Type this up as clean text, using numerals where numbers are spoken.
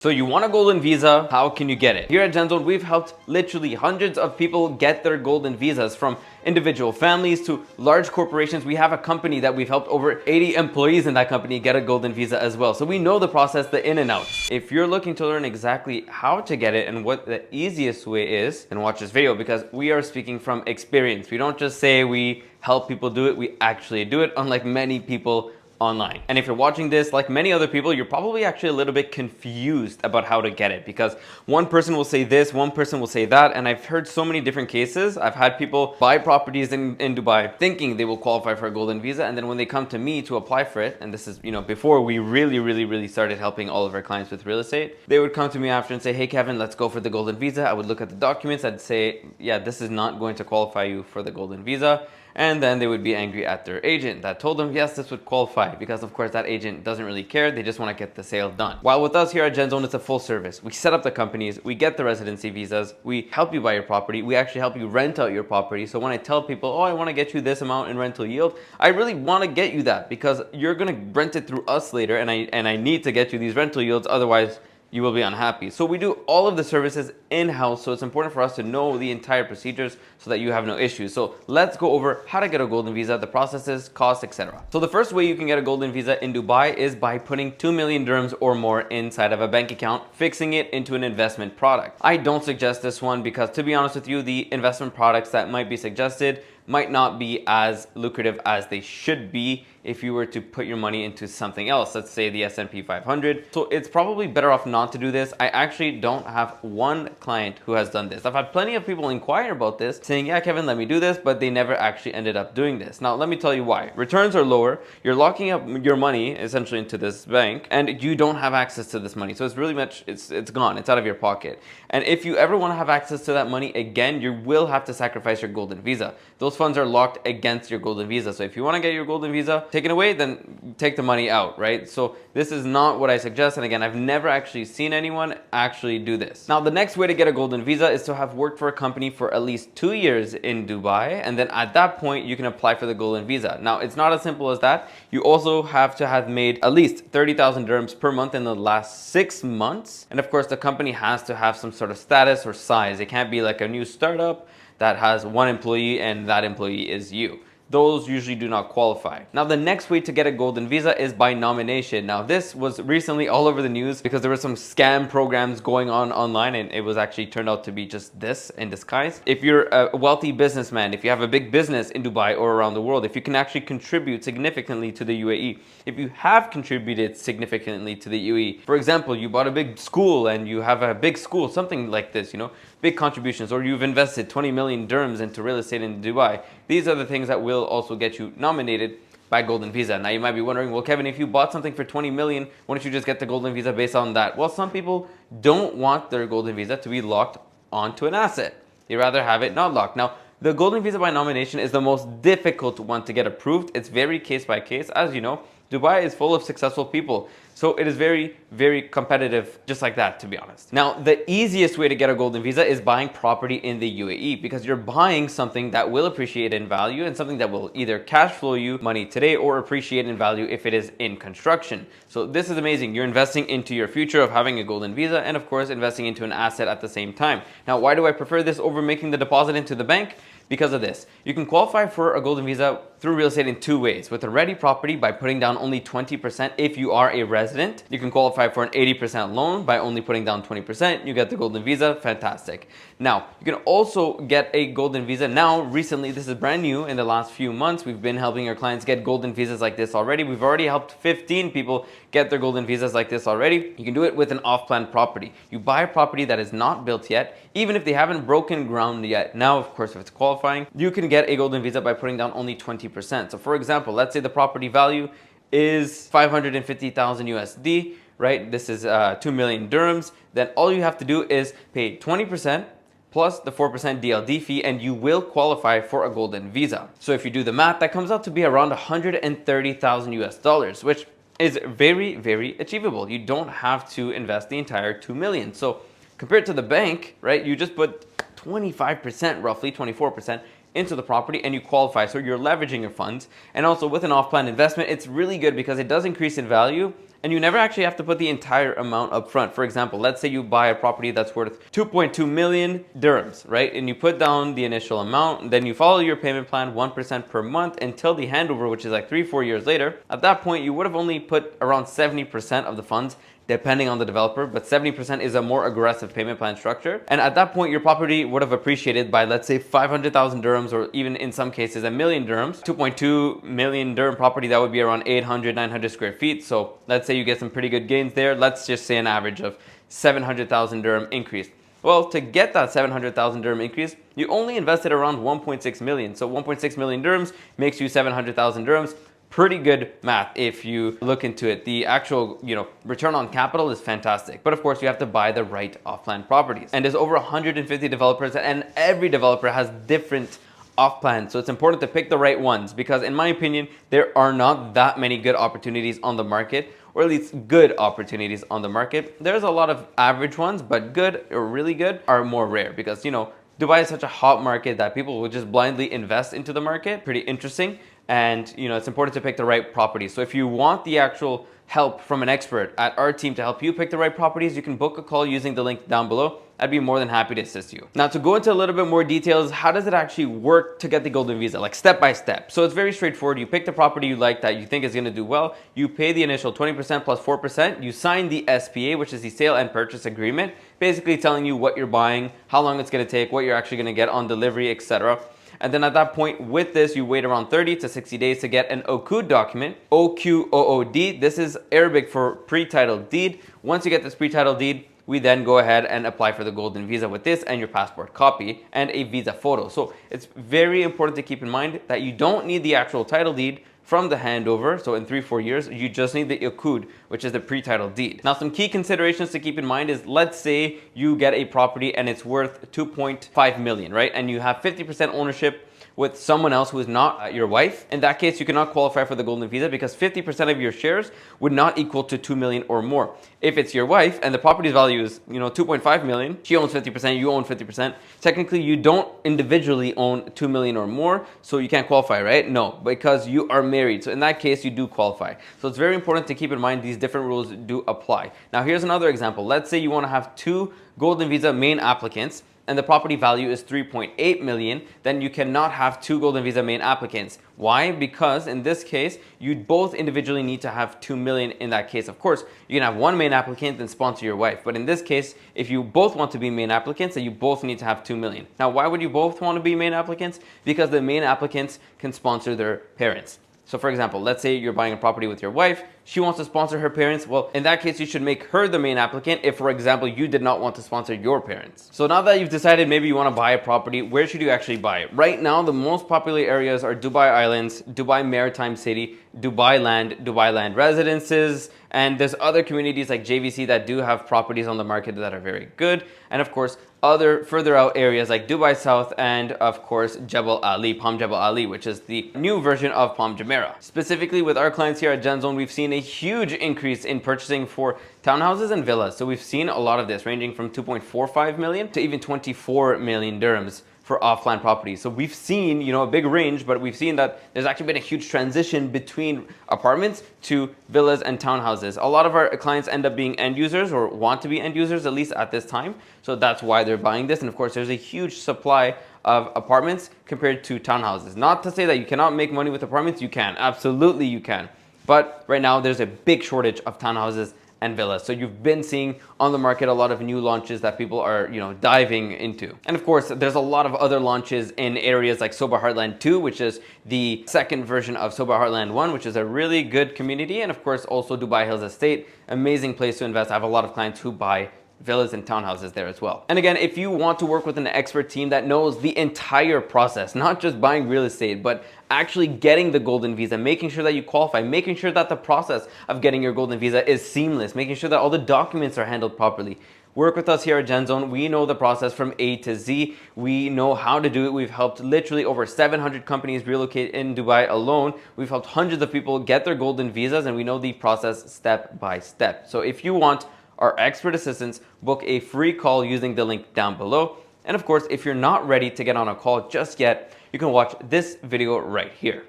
So you want a golden visa, how can you get it? Here at GenZone, we've helped literally hundreds of people get their golden visas, from individual families to large corporations. We have a company that we've helped over 80 employees in that company get a golden visa as well. So we know the process, the in and outs. If you're looking to learn exactly how to get it and what the easiest way is, then watch this video, because we are speaking from experience. We don't just say we help people do it, we actually do it, unlike many people online. And if you're watching this, like many other people, you're probably actually a little bit confused about how to get it, because one person will say this, one person will say that, and I've heard so many different cases. I've had people buy properties in Dubai thinking they will qualify for a golden visa, and then when they come to me to apply for it, and this is, before we really started helping all of our clients with real estate, they would come to me after and say, hey Kevin, let's go for the golden visa. I would look at the documents, I'd say, yeah, this is not going to qualify you for the golden visa. And then they would be angry at their agent that told them, yes, this would qualify, because of course that agent doesn't really care. They just want to get the sale done. While with us here at GenZone, it's a full service. We set up the companies, we get the residency visas, we help you buy your property, we actually help you rent out your property. So when I tell people, oh, I want to get you this amount in rental yield, I really want to get you that, because you're going to rent it through us later, and I need to get you these rental yields, otherwise you will be unhappy. So we do all of the services in-house, so it's important for us to know the entire procedures so that you have no issues. So let's go over how to get a golden visa, the processes, costs, etc. So the first way you can get a golden visa in Dubai is by putting 2 million dirhams or more inside of a bank account, fixing it into an investment product. I don't suggest this one because, to be honest with you, the investment products that might be suggested might not be as lucrative as they should be if you were to put your money into something else, let's say the S&P 500. So it's probably better off not to do this. I actually don't have one client who has done this. I've had plenty of people inquire about this, saying, yeah, Kevin, let me do this, but they never actually ended up doing this. Now, let me tell you why. Returns are lower. You're locking up your money essentially into this bank, and you don't have access to this money. So it's really much, it's gone. It's out of your pocket. And if you ever want to have access to that money again, you will have to sacrifice your golden visa. Those funds are locked against your golden visa. So if you want to get your golden visa taken away, then take the money out, right? So this is not what I suggest. And again, I've never actually seen anyone actually do this. Now, the next way to get a golden visa is to have worked for a company for at least 2 years in Dubai. And then at that point, you can apply for the golden visa. Now, it's not as simple as that. You also have to have made at least 30,000 dirhams per month in the last 6 months. And of course, the company has to have some sort of status or size. It can't be like a new startup that has one employee and that employee is you. Those usually do not qualify. Now, the next way to get a golden visa is by nomination. Now, this was recently all over the news because there were some scam programs going on online, and it was actually turned out to be just this in disguise. If you're a wealthy businessman, if you have a big business in Dubai or around the world, if you can actually contribute significantly to the UAE, if you have contributed significantly to the UAE, for example, you bought a big school and you have a big school, something like this, big contributions, or you've invested 20 million dirhams into real estate in Dubai, these are the things that will also get you nominated by golden visa. Now, you might be wondering, well, Kevin, if you bought something for 20 million, why don't you just get the golden visa based on that? Well, some people don't want their golden visa to be locked onto an asset. They rather have it not locked. Now, the golden visa by nomination is the most difficult one to get approved. It's very case by case. As you know, Dubai is full of successful people. So it is very competitive, just like that, to be honest. Now, the easiest way to get a golden visa is buying property in the UAE, because you're buying something that will appreciate in value and something that will either cash flow you money today or appreciate in value if it is in construction. So this is amazing. You're investing into your future of having a golden visa, and of course, investing into an asset at the same time. Now, why do I prefer this over making the deposit into the bank? Because of this. You can qualify for a golden visa through real estate in 2 ways. With a ready property, by putting down only 20% if you are a resident. You can qualify for an 80% loan by only putting down 20%. You get the golden visa. Fantastic. Now, you can also get a golden visa. Now, recently, this is brand new. In the last few months, we've been helping our clients get golden visas like this already. We've already helped 15 people get their golden visas like this already. You can do it with an off-plan property. You buy a property that is not built yet, even if they haven't broken ground yet. Now, of course, if it's qualifying, you can get a golden visa by putting down only 20%. So for example, let's say the property value is 550,000 USD, right? This is 2 million dirhams. Then all you have to do is pay 20% plus the 4% DLD fee, and you will qualify for a golden visa. So if you do the math, that comes out to be around 130,000 US dollars, which is very achievable. You don't have to invest the entire 2 million. So compared to the bank, right, you just put 25%, roughly 24%, into the property and you qualify. So you're leveraging your funds. And also with an off-plan investment, it's really good because it does increase in value And you never actually have to put the entire amount up front. For example, let's say you buy a property that's worth 2.2 million dirhams, right? And you put down the initial amount, then you follow your payment plan 1% per month until the handover, which is like 3-4 years later. At that point, you would have only put around 70% of the funds, depending on the developer, but 70% is a more aggressive payment plan structure. And at that point, your property would have appreciated by, let's say, 500,000 dirhams, or even in some cases, a million dirhams. 2.2 million dirham property, that would be around 800, 900 square feet. So let's say you get some pretty good gains there. Let's just say an average of 700,000 dirham increase. Well, to get that 700,000 dirham increase, you only invested around 1.6 million. So 1.6 million dirhams makes you 700,000 dirhams. Pretty good math if you look into it. The actual, return on capital is fantastic. But of course, you have to buy the right off-plan properties. And there's over 150 developers, and every developer has different off-plan. So it's important to pick the right ones, because in my opinion, there are not that many good opportunities on the market, or at least good opportunities on the market. There's a lot of average ones, but good or really good are more rare, because, Dubai is such a hot market that people will just blindly invest into the market. Pretty interesting. And, it's important to pick the right properties. So if you want the actual help from an expert at our team to help you pick the right properties, you can book a call using the link down below. I'd be more than happy to assist you. Now, to go into a little bit more details, how does it actually work to get the golden visa, like step by step? So it's very straightforward. You pick the property you like that you think is gonna do well. You pay the initial 20% plus 4%. You sign the SPA, which is the sale and purchase agreement, basically telling you what you're buying, how long it's gonna take, what you're actually gonna get on delivery, etc. And then at that point, with this, you wait around 30 to 60 days to get an OQOD document, OQOOD. This is Arabic for pre-titled deed. Once you get this pre-titled deed, we then go ahead and apply for the golden visa with this and your passport copy and a visa photo. So it's very important to keep in mind that you don't need the actual title deed from the handover. So in 3-4 years, you just need the OQOD, which is the pre-title deed. Now, some key considerations to keep in mind is, let's say you get a property and it's worth 2.5 million, right? And you have 50% ownership with someone else who is not your wife. In that case, you cannot qualify for the golden visa, because 50% of your shares would not equal to 2 million or more. If it's your wife and the property's value is 2.5 million, she owns 50%, you own 50%, technically you don't individually own 2 million or more, so you can't qualify, right? No, because you are married. So in that case, you do qualify. So it's very important to keep in mind these different rules do apply. Now, here's another example. Let's say you want to have 2 golden visa main applicants, and the property value is 3.8 million, then you cannot have 2 golden visa main applicants. Why? Because in this case, you both individually need to have 2 million in that case. Of course, you can have one main applicant and sponsor your wife. But in this case, if you both want to be main applicants, then you both need to have 2 million. Now, why would you both want to be main applicants? Because the main applicants can sponsor their parents. So for example, let's say you're buying a property with your wife, she wants to sponsor her parents. Well, in that case, you should make her the main applicant if, for example, you did not want to sponsor your parents. So now that you've decided maybe you want to buy a property, where should you actually buy it? Right now, the most popular areas are Dubai Islands, Dubai Maritime City, Dubai Land Residences, and there's other communities like JVC that do have properties on the market that are very good. And of course, other further out areas like Dubai South and of course Jebel Ali, Palm Jebel Ali, which is the new version of Palm Jumeirah. Specifically with our clients here at GenZone, we've seen a huge increase in purchasing for townhouses and villas. So we've seen a lot of this ranging from 2.45 million to even 24 million dirhams for off-plan properties. So we've seen, a big range, but we've seen that there's actually been a huge transition between apartments to villas and townhouses. A lot of our clients end up being end users, or want to be end users, at least at this time. So that's why they're buying this. And of course, there's a huge supply of apartments compared to townhouses. Not to say that you cannot make money with apartments. You can, absolutely you can. But right now there's a big shortage of townhouses and villas. So you've been seeing on the market a lot of new launches that people are, diving into. And of course, there's a lot of other launches in areas like Soba Heartland 2, which is the second version of Soba Heartland 1, which is a really good community. And of course, also Dubai Hills Estate, amazing place to invest. I have a lot of clients who buy villas and townhouses there as well. And again, if you want to work with an expert team that knows the entire process, not just buying real estate, but actually getting the golden visa, making sure that you qualify, making sure that the process of getting your golden visa is seamless, making sure that all the documents are handled properly, work with us here at GenZone. We know the process from A to Z. We know how to do it. We've helped literally over 700 companies relocate in Dubai alone. We've helped hundreds of people get their golden visas, and we know the process step by step. So if you want our expert assistance, book a free call using the link down below. And of course, if you're not ready to get on a call just yet, you can watch this video right here.